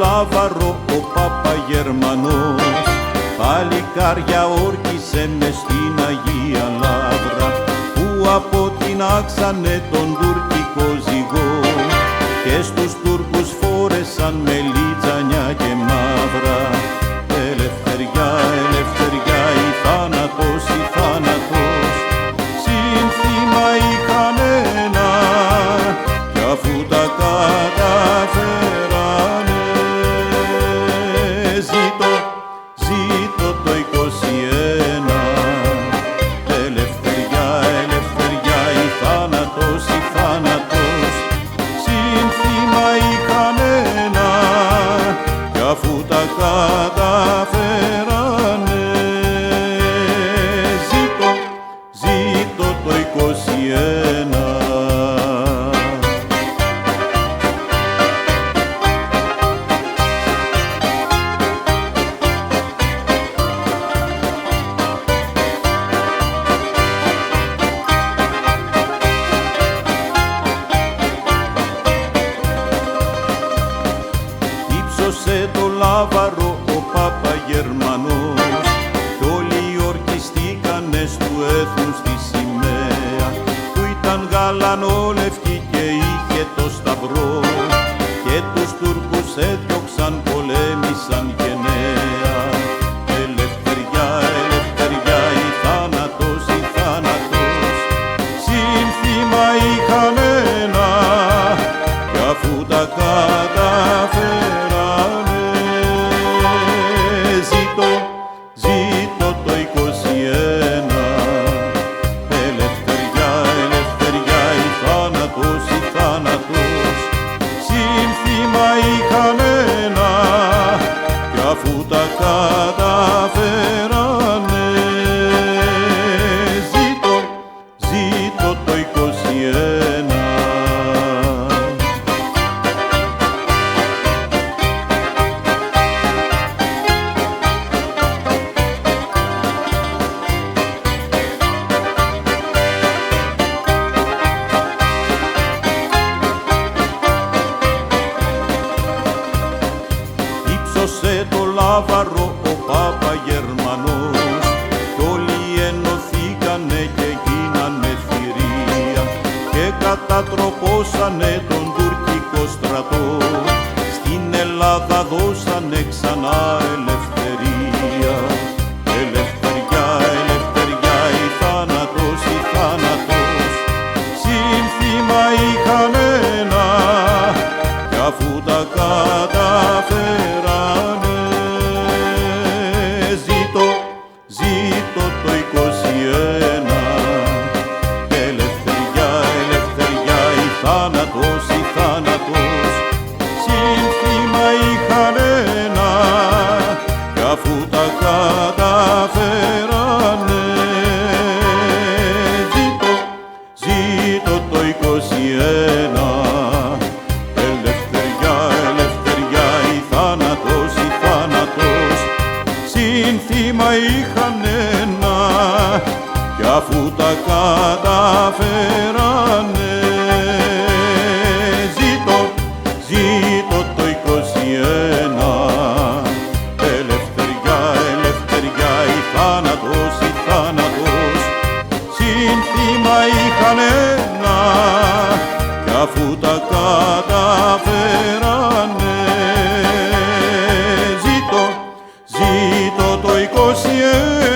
Λάβαρο ο Παπαγερμανός, παλικάρια όρκισε μες στην Αγία Λαύρα, που από την άξανε τον τουρκικό ζυγό και στους Τούρκους φόρεσαν μελιτζανιά και μαύρα. Ελευθεριά, ελευθεριά, η θάνατος, η θάνατος, σύνθημα είχαν ένα, κι αφού τα καταφέρανε, ζήτω, ζήτω το 21. Ελευθεριά, ελευθεριά, η θάνατος, η θάνατος, σύνθημα είχαν ένα, κι αφού τα καταφέρανε, ζήτω, ζήτω το 21. Ύψωσε το Λάβαρο ο Παπαγερμανός κι όλοι ορκιστήκανε στου έθνους τη σημαία, που ήταν γαλανόλευκη και είχε το σταυρό, και τους Τούρκους έδιωξαν, πολέμησαν γενναία. Ελευθεριά, ελευθεριά, η θάνατος, η θάνατος, σύνθημα είχαν ένα, κι αφού τα καταφέρανε, ζήτω, ζήτω το 21. Ελευθεριά, ελευθεριά, η θάνατος, η θάνατος, σύνθημα είχαν ένα, κι αφού τα καταφέρανε, ζήτω, ζήτω το 21. Ύψωσε το Λάβαρο ο Παπαγερμανός κι όλοι ενωθήκανε και γίνανε θηρία και κατατροπώσανε τον τουρκικό στρατό. Στην Ελλάδα δώσανε ξανά ελευθερία. Ελευθεριά, ελευθεριά, η θάνατος, η θάνατος, σύνθημα είχαν ένα, κι αφού τα καταφέρανε, ζήτω, ζήτω το 21. Ελευθεριά, ελευθεριά, η θάνατος, η θάνατος, σύνθημα είχαν ένα, κι αφού τα καταφέρανε, ζήτω, ζήτω το 21. Ελευθεριά, ελευθεριά, η θάνατος, η θάνατος, σύνθημα είχαν ένα, κι αφού τα καταφέρανε, ζήτω, ζήτω το 21. Ελευθεριά, ελευθεριά, η θάνατος, η θάνατος, σύνθημα είχαν ένα, κι αφού τα καταφέρανε, ζήτω, ζήτω το 21.